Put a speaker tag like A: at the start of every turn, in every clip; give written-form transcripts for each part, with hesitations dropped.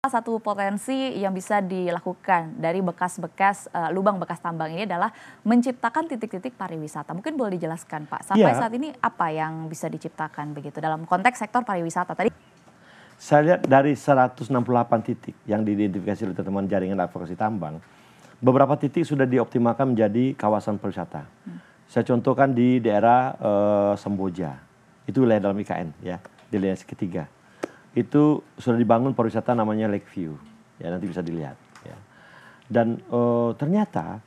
A: Salah satu potensi yang bisa dilakukan dari bekas-bekas lubang bekas tambang ini adalah menciptakan titik-titik pariwisata. Mungkin boleh dijelaskan, Pak, sampai
B: Iya,
A: saat ini apa yang bisa diciptakan begitu dalam konteks sektor pariwisata tadi?
B: saya lihat dari 168 titik yang diidentifikasi oleh teman-teman jaringan advokasi tambang, beberapa titik sudah dioptimalkan menjadi kawasan pariwisata. Saya contohkan di daerah Semboja, itu wilayah dalam IKN ya, di wilayah ketiga. Itu sudah dibangun pariwisata namanya Lakeview, ya nanti bisa dilihat. Ya. Dan ternyata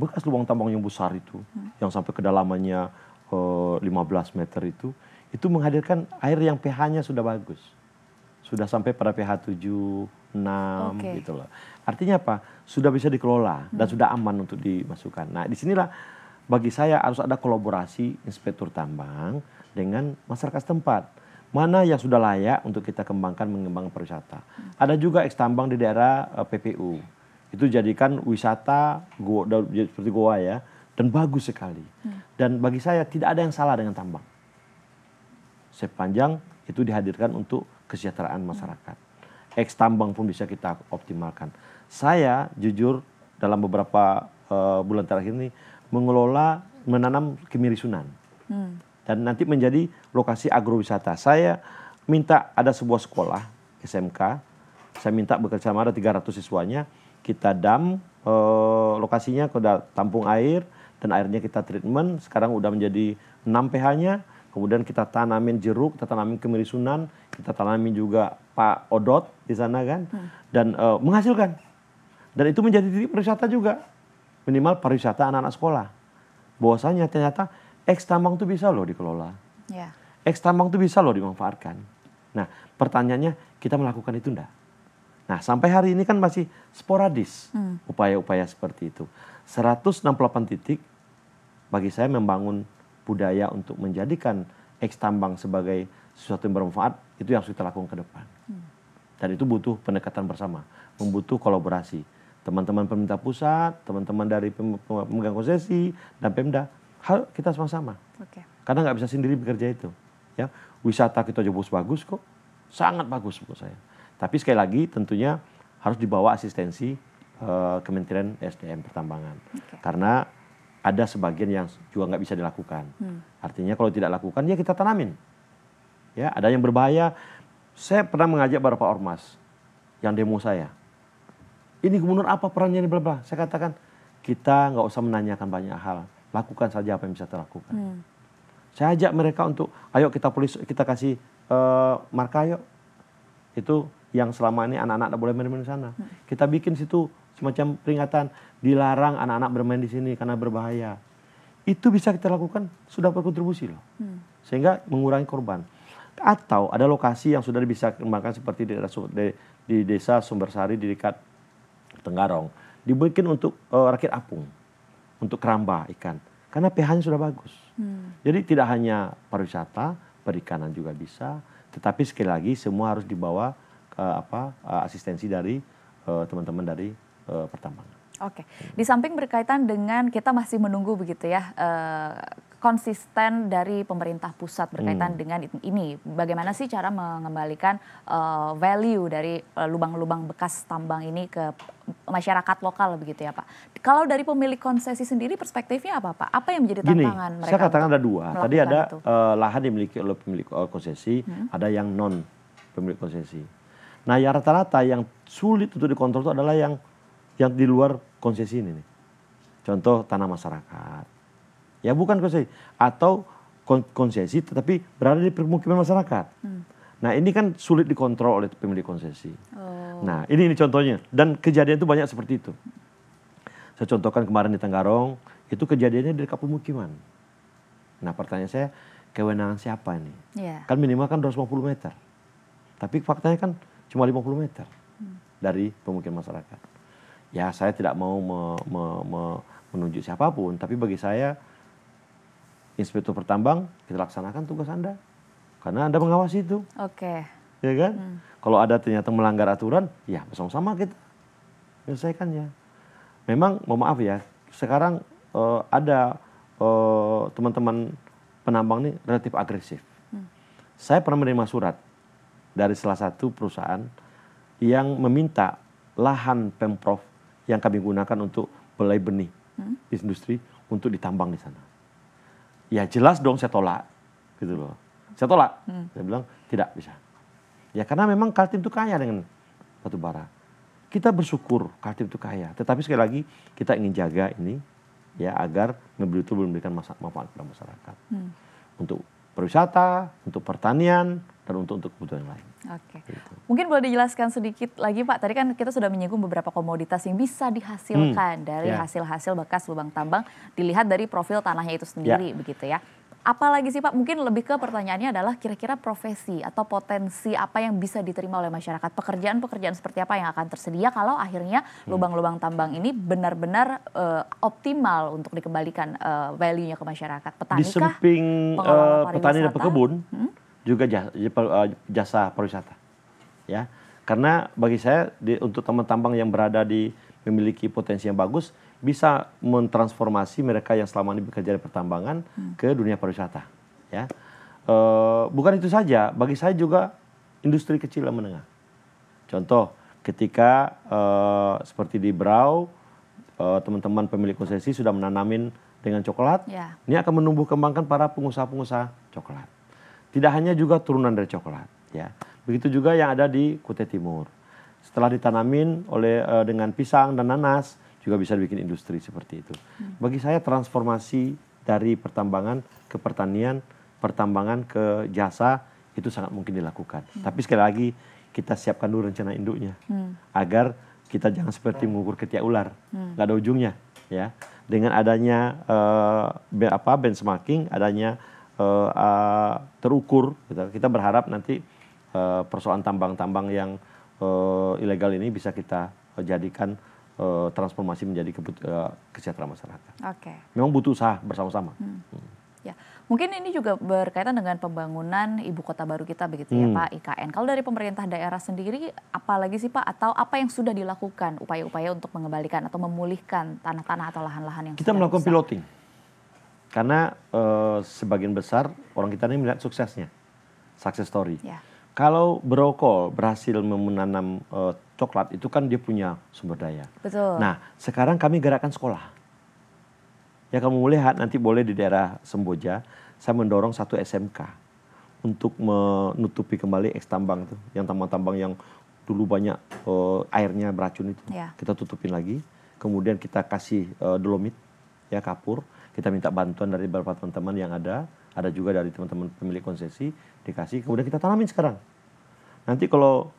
B: bekas lubang tambang yang besar itu, yang sampai kedalamannya 15 meter itu menghadirkan air yang pH-nya sudah bagus. Sudah sampai pada pH 7, 6
A: Oke.
B: gitu loh. Artinya apa? Sudah bisa dikelola dan sudah aman untuk dimasukkan. Nah disinilah bagi saya harus ada kolaborasi inspektur tambang dengan masyarakat setempat. Mana yang sudah layak untuk kita kembangkan mengembangkan pariwisata. Ada juga eks tambang di daerah PPU. Itu jadikan wisata seperti goa ya, dan bagus sekali. Dan bagi saya tidak ada yang salah dengan tambang. Sepanjang itu dihadirkan untuk kesejahteraan masyarakat. Eks tambang pun bisa kita optimalkan. Saya jujur dalam beberapa bulan terakhir ini mengelola menanam kemiri Sunan. Dan nanti menjadi lokasi agrowisata. Saya minta ada sebuah sekolah SMK, saya minta bekerjasama ada 300 siswanya, kita dam lokasinya, kita tampung air, dan airnya kita treatment, sekarang udah menjadi 6 pH-nya, kemudian kita tanamin jeruk, kita tanamin kemiri Sunan, kita tanamin juga Pak Odot di sana kan, dan menghasilkan. Dan itu menjadi titik pariwisata juga, minimal pariwisata anak-anak sekolah. Bahwasanya ternyata eks tambang itu bisa loh dikelola.
A: Ya.
B: Eks tambang itu bisa loh dimanfaatkan. Nah pertanyaannya kita melakukan itu enggak? Nah sampai hari ini kan masih sporadis upaya-upaya seperti itu. 168 titik bagi saya membangun budaya untuk menjadikan eks tambang sebagai sesuatu yang bermanfaat, itu yang harus kita lakukan ke depan. Dan itu butuh pendekatan bersama, membutuh kolaborasi. Teman-teman pemerintah pusat, teman-teman dari pemegang konsesi, dan Pemda, kita sama-sama.
A: Oke.
B: Karena nggak bisa sendiri bekerja itu. Ya, wisata kita juga bagus kok, sangat bagus menurut saya. Tapi sekali lagi tentunya harus dibawa asistensi Kementerian SDM Pertambangan. Karena ada sebagian yang juga nggak bisa dilakukan. Artinya kalau tidak lakukan ya kita tanamin. Ya, ada yang berbahaya. Saya pernah mengajak beberapa ormas yang demo saya. Ini gubernur apa perannya ini bla bla. Saya katakan kita nggak usah menanyakan banyak hal. Lakukan saja apa yang bisa kita lakukan. Saya ajak mereka untuk, ayo kita kasih marka yuk. Itu yang selama ini anak-anak tidak boleh main-main di sana. Kita bikin situ semacam peringatan, dilarang anak-anak bermain di sini karena berbahaya. Itu bisa kita lakukan, sudah berkontribusi loh. Sehingga mengurangi korban. Atau ada lokasi yang sudah bisa dikembangkan seperti di desa Sumbersari di dekat Tenggarong. Dibikin untuk rakit apung. Untuk keramba ikan. Karena pH-nya sudah bagus. Jadi tidak hanya pariwisata, perikanan juga bisa. Tetapi sekali lagi semua harus dibawa asistensi dari teman-teman dari pertambangan.
A: Oke, di samping berkaitan dengan kita masih menunggu begitu ya konsisten dari pemerintah pusat berkaitan dengan ini. Bagaimana sih cara mengembalikan value dari lubang-lubang bekas tambang ini ke masyarakat lokal begitu ya Pak. Kalau dari pemilik konsesi sendiri perspektifnya apa Pak? Apa yang menjadi tantangan mereka?
B: Saya katakan ada dua. Tadi ada lahan dimiliki oleh pemilik konsesi, ada yang non pemilik konsesi. Nah yang rata-rata yang sulit untuk dikontrol itu adalah yang di luar konsesi ini nih. Contoh tanah masyarakat. Ya bukan konsesi. Atau konsesi tetapi berada di permukiman masyarakat. Nah ini kan sulit dikontrol oleh pemilik konsesi. Nah ini contohnya. Dan kejadian itu banyak seperti itu. Saya contohkan kemarin di Tenggarong. Itu kejadiannya di dekat pemukiman. Nah pertanyaan saya, kewenangan siapa ini? Kan minimal kan 250 meter. Tapi faktanya kan cuma 50 meter dari pemukiman masyarakat. Ya saya tidak mau menunjuk siapapun, tapi bagi saya inspektur pertambang kita laksanakan tugas Anda, karena Anda mengawasi itu.
A: Oke.
B: Ya kan? Kalau ada ternyata melanggar aturan, ya bersama-sama kita menyelesaikannya. Memang mohon maaf ya, sekarang ada teman-teman penambang ini relatif agresif. Saya pernah menerima surat dari salah satu perusahaan yang meminta lahan Pemprov yang kami gunakan untuk belai benih industri untuk ditambang di sana. Ya jelas dong saya tolak, gitu loh. Saya tolak, saya bilang tidak bisa. Ya karena memang Kaltim itu kaya dengan batu bara. Kita bersyukur Kaltim itu kaya, tetapi sekali lagi kita ingin jaga ini ya agar betul-betul memberikan manfaat kepada masyarakat. Untuk pariwisata, untuk pertanian, dan untuk kebutuhan lain.
A: Oke. Gitu. Mungkin boleh dijelaskan sedikit lagi Pak, tadi kan kita sudah menyinggung beberapa komoditas yang bisa dihasilkan dari hasil-hasil bekas lubang tambang, dilihat dari profil tanahnya itu sendiri begitu ya. Apalagi sih Pak, mungkin lebih ke pertanyaannya adalah kira-kira profesi atau potensi apa yang bisa diterima oleh masyarakat, pekerjaan-pekerjaan seperti apa yang akan tersedia kalau akhirnya lubang-lubang tambang ini benar-benar optimal untuk dikembalikan value-nya ke masyarakat. Petani
B: di samping petani dan pekebun, juga jasa pariwisata, ya. Karena bagi saya untuk tambang-tambang yang berada di memiliki potensi yang bagus, bisa mentransformasi mereka yang selama ini bekerja di pertambangan ke dunia pariwisata, ya. Bukan itu saja, bagi saya juga industri kecil dan menengah. Contoh, ketika seperti di Berau, teman-teman pemilik konsesi sudah menanamin dengan coklat, ini akan menumbuh kembangkan para pengusaha-pengusaha coklat. Tidak hanya juga turunan dari coklat, ya. Begitu juga yang ada di Kutai Timur. Setelah ditanamin dengan pisang dan nanas, juga bisa dibikin industri seperti itu. Bagi saya transformasi dari pertambangan ke pertanian, pertambangan ke jasa itu sangat mungkin dilakukan. Tapi sekali lagi kita siapkan dulu rencana induknya agar kita jangan seperti mengukur ketiak ular, nggak ada ujungnya, ya. Dengan adanya benchmarking, adanya terukur, gitu. Kita berharap nanti persoalan tambang-tambang yang ilegal ini bisa kita jadikan transformasi menjadi kesejahteraan masyarakat. Memang butuh usaha bersama-sama.
A: Ya, mungkin ini juga berkaitan dengan pembangunan ibu kota baru kita begitu ya Pak, IKN. Kalau dari pemerintah daerah sendiri, apalagi sih Pak, atau apa yang sudah dilakukan upaya-upaya untuk mengembalikan atau memulihkan tanah-tanah atau lahan-lahan yang
B: kita melakukan piloting. Karena sebagian besar orang kita ini melihat suksesnya, success story. Kalau Brokol berhasil menanam coklat, itu kan dia punya sumber daya.
A: Betul.
B: Nah, sekarang kami gerakkan sekolah. Ya kamu lihat nanti boleh di daerah Semboja, saya mendorong satu SMK untuk menutupi kembali ex-tambang itu, yang tambang-tambang yang dulu banyak airnya beracun itu. Kita tutupin lagi, kemudian kita kasih dolomit, ya kapur. Kita minta bantuan dari beberapa teman-teman yang ada juga dari teman-teman pemilik konsesi, dikasih, kemudian kita tanamin sekarang. Nanti kalau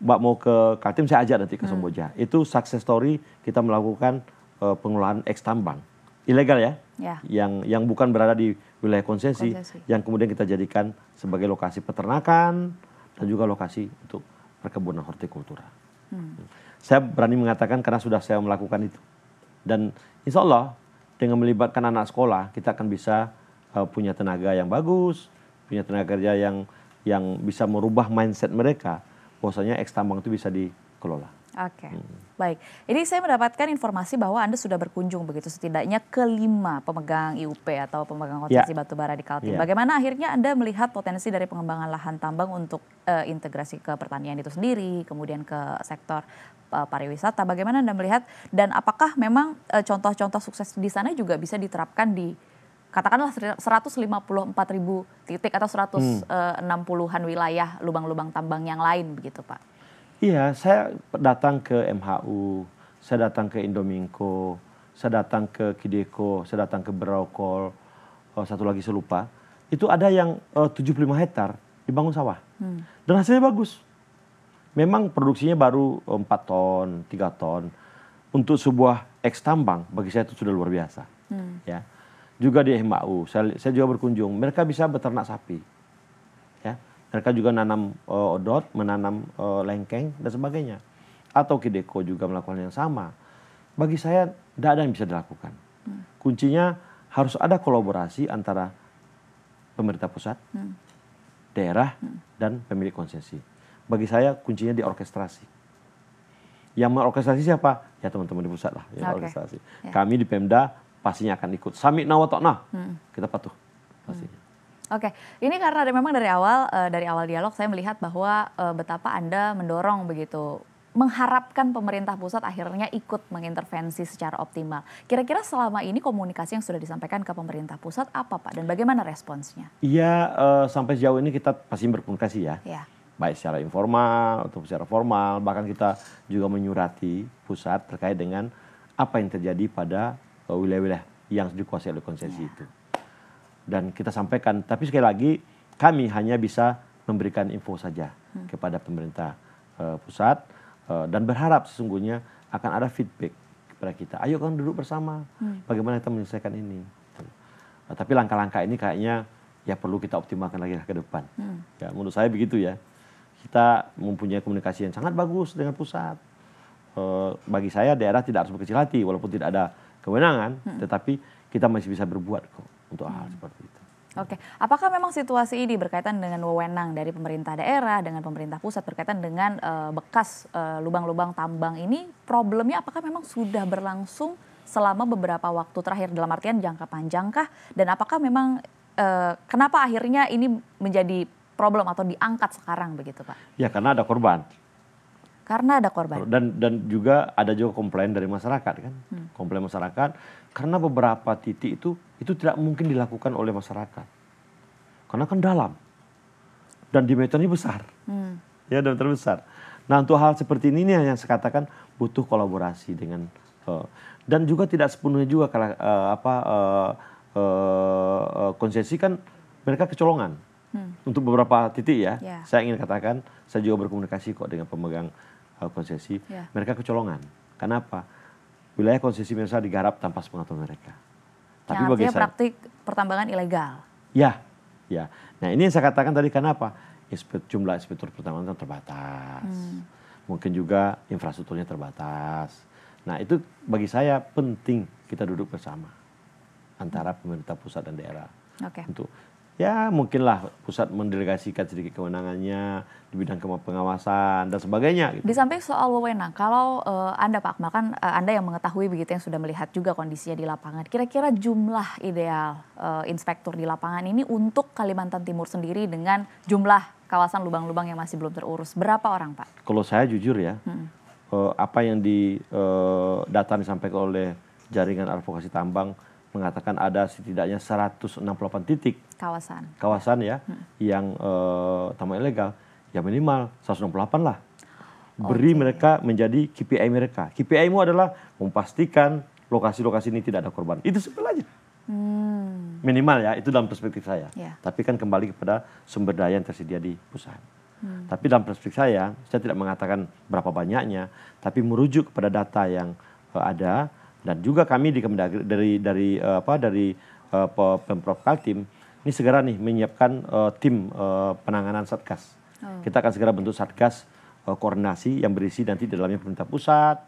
B: Mbak mau ke Kaltim, saya ajak nanti ke Semboja. Itu success story kita melakukan pengelolaan ex tambang ilegal ya, yang bukan berada di wilayah konsesi, yang kemudian kita jadikan sebagai lokasi peternakan dan juga lokasi untuk perkebunan hortikultura. Saya berani mengatakan karena sudah saya melakukan itu, dan insya Allah dengan melibatkan anak sekolah kita akan bisa punya tenaga yang bagus, punya tenaga kerja yang bisa merubah mindset mereka, bahwasanya ex tambang itu bisa dikelola.
A: Baik. Ini saya mendapatkan informasi bahwa Anda sudah berkunjung begitu setidaknya ke 5 pemegang IUP atau pemegang konsesi batubara di Kaltim. Bagaimana akhirnya Anda melihat potensi dari pengembangan lahan tambang untuk integrasi ke pertanian itu sendiri, kemudian ke sektor pariwisata. Bagaimana Anda melihat dan apakah memang contoh-contoh sukses di sana juga bisa diterapkan di katakanlah 154.000 titik atau 160-an wilayah lubang-lubang tambang yang lain begitu Pak?
B: Iya, saya datang ke MHU, saya datang ke Indominco, saya datang ke Kideko, saya datang ke Brokol, satu lagi saya lupa. Itu ada yang 75 hektar dibangun sawah. Dan hasilnya bagus. Memang produksinya baru 4 ton, 3 ton. Untuk sebuah ex tambang, bagi saya itu sudah luar biasa. Ya. Juga di MHU, saya juga berkunjung, mereka bisa beternak sapi. Ya. Mereka juga menanam odot, menanam lengkeng, dan sebagainya. Atau Kideko juga melakukan yang sama. Bagi saya, tidak ada yang bisa dilakukan. Kuncinya harus ada kolaborasi antara pemerintah pusat, daerah, dan pemilik konsesi. Bagi saya, kuncinya di orkestrasi. Yang mengorkestrasi siapa? Ya teman-teman di pusat lah. Yang orkestrasi. Kami di Pemda pastinya akan ikut. Sami nawatokna, kita patuh pastinya.
A: Oke, ini karena memang dari awal dialog saya melihat bahwa betapa Anda mendorong begitu, mengharapkan pemerintah pusat akhirnya ikut mengintervensi secara optimal. Kira-kira selama ini komunikasi yang sudah disampaikan ke pemerintah pusat apa Pak dan bagaimana responsnya?
B: Iya, sampai sejauh ini kita pasti berkomunikasi ya.
A: Ya.
B: Baik secara informal atau secara formal, bahkan kita juga menyurati pusat terkait dengan apa yang terjadi pada wilayah-wilayah yang dikuasai oleh konsesi itu. Dan kita sampaikan, tapi sekali lagi kami hanya bisa memberikan info saja kepada pemerintah pusat dan berharap sesungguhnya akan ada feedback kepada kita. Ayo kan duduk bersama, bagaimana kita menyelesaikan ini. Tapi langkah-langkah ini kayaknya ya perlu kita optimalkan lagi ke depan. Ya, menurut saya begitu ya. Kita mempunyai komunikasi yang sangat bagus dengan pusat. Bagi saya daerah tidak harus berkecil hati walaupun tidak ada kewenangan, tetapi kita masih bisa berbuat kok untuk hal seperti itu.
A: Oke, apakah memang situasi ini berkaitan dengan wewenang dari pemerintah daerah dengan pemerintah pusat berkaitan dengan bekas lubang-lubang tambang ini, problemnya apakah memang sudah berlangsung selama beberapa waktu terakhir dalam artian jangka panjangkah, dan apakah memang kenapa akhirnya ini menjadi problem atau diangkat sekarang begitu Pak? Ya
B: karena ada korban.
A: Karena ada korban.
B: Dan juga ada juga komplain dari masyarakat kan. Komplain masyarakat karena beberapa titik itu tidak mungkin dilakukan oleh masyarakat. Karena kan dalam. Dan diameternya besar. Ya, diameter besar. Nah, untuk hal seperti ini yang saya katakan butuh kolaborasi dengan dan juga tidak sepenuhnya juga kalau konsesi kan mereka kecolongan. Untuk beberapa titik ya. Saya ingin katakan saya juga berkomunikasi kok dengan pemegang konsesi, mereka kecolongan. Kenapa? Wilayah konsesi mereka digarap tanpa sepengetahuan mereka.
A: Tapi bagi saya praktik pertambangan ilegal.
B: Ya. Nah ini yang saya katakan tadi kenapa? Jumlah inspektur pertambangan terbatas. Mungkin juga infrastrukturnya terbatas. Nah itu bagi saya penting kita duduk bersama antara pemerintah pusat dan daerah. Untuk ya mungkinlah pusat mendelegasikan sedikit kewenangannya di bidang pengawasan dan sebagainya.
A: Di samping soal wewenang, kalau Anda Pak Akmal kan Anda yang mengetahui begitu yang sudah melihat juga kondisinya di lapangan. Kira-kira jumlah ideal inspektur di lapangan ini untuk Kalimantan Timur sendiri dengan jumlah kawasan lubang-lubang yang masih belum terurus, berapa orang Pak? Kalau
B: saya jujur ya, apa yang data disampaikan oleh jaringan advokasi tambang mengatakan ada setidaknya 168 titik kawasan ya yang tambang ilegal, ya minimal 168 lah. Beri mereka menjadi KPI mereka. KPI-mu adalah memastikan lokasi-lokasi ini tidak ada korban. Itu simpel aja. Minimal ya, itu dalam perspektif saya. Tapi kan kembali kepada sumber daya yang tersedia di pusat. Tapi dalam perspektif saya tidak mengatakan berapa banyaknya, tapi merujuk kepada data yang ada. Dan juga kami dari Pemprov Kaltim ini segera nih menyiapkan tim penanganan satgas. Kita akan segera bentuk satgas koordinasi yang berisi nanti di dalamnya pemerintah pusat,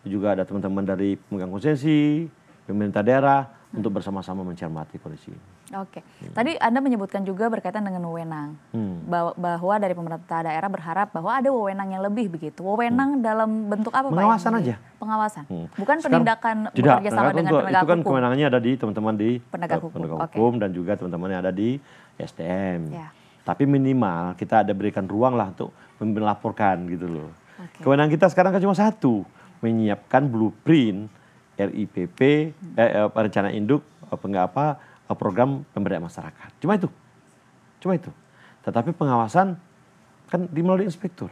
B: juga ada teman-teman dari pemegang konsesi, pemerintah daerah untuk bersama-sama mencermati kondisi ini.
A: Oke, tadi Anda menyebutkan juga berkaitan dengan wewenang, bahwa dari pemerintah daerah berharap bahwa ada wewenang yang lebih begitu. Wewenang dalam bentuk apa Pak?
B: Pengawasan aja.
A: Pengawasan, bukan penindakan bekerja sama dengan penegak hukum.
B: Itu kan kewenangannya ada di teman-teman di
A: penegak
B: hukum dan juga teman-teman yang ada di SDM. Tapi minimal kita ada berikan ruang lah untuk melaporkan gitu loh. Kewenangan kita sekarang kan cuma satu, menyiapkan blueprint RIPP, rencana induk program pemberdayaan masyarakat. Cuma itu. Tetapi pengawasan kan melalui inspektur.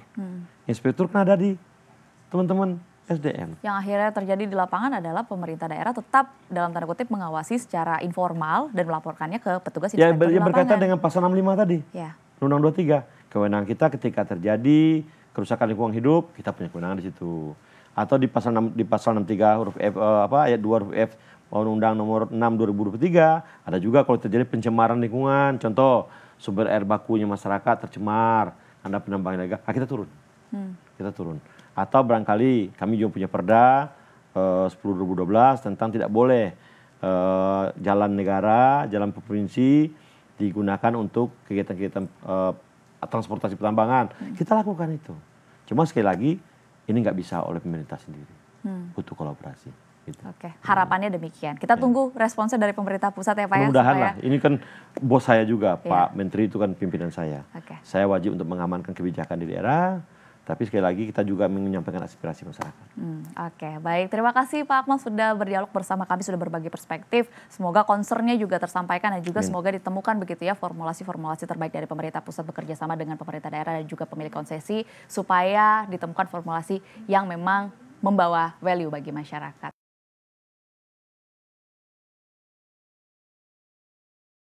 B: Inspektur kan ada di teman-teman SDM.
A: Yang akhirnya terjadi di lapangan adalah pemerintah daerah tetap dalam tanda kutip mengawasi secara informal dan melaporkannya ke petugas inspektur di lapangan.
B: Berkaitan dengan pasal 65 tadi. Undang 23. Kewenangan kita ketika terjadi kerusakan lingkungan hidup, kita punya kewenangan di situ. Atau di pasal 63 huruf F ayat 2 huruf F Undang-Undang nomor 6 2023 ada juga kalau terjadi pencemaran lingkungan, contoh sumber air bakunya masyarakat tercemar, ada penambangan ilegal, kita turun. Kita turun. Atau barangkali kami juga punya Perda 10 2012 tentang tidak boleh jalan negara, jalan provinsi digunakan untuk kegiatan-kegiatan transportasi pertambangan. Kita lakukan itu. Cuma sekali lagi ini nggak bisa oleh pemerintah sendiri, butuh kolaborasi. Gitu.
A: Oke, harapannya demikian. Kita tunggu responsnya dari pemerintah pusat ya Pak ya.
B: Mudah-mudahan
A: supaya-
B: lah. Ini kan bos saya juga,
A: Iya.
B: Pak Menteri itu kan pimpinan saya.
A: Oke.
B: Saya wajib untuk mengamankan kebijakan di daerah, tapi sekali lagi kita juga menyampaikan aspirasi masyarakat.
A: Oke, baik. Terima kasih Pak Akmal sudah berdialog bersama kami, sudah berbagi perspektif. Semoga concernnya juga tersampaikan dan juga semoga ditemukan begitu ya formulasi-formulasi terbaik dari pemerintah pusat bekerja sama dengan pemerintah daerah dan juga pemilik konsesi supaya ditemukan formulasi yang memang membawa value bagi masyarakat.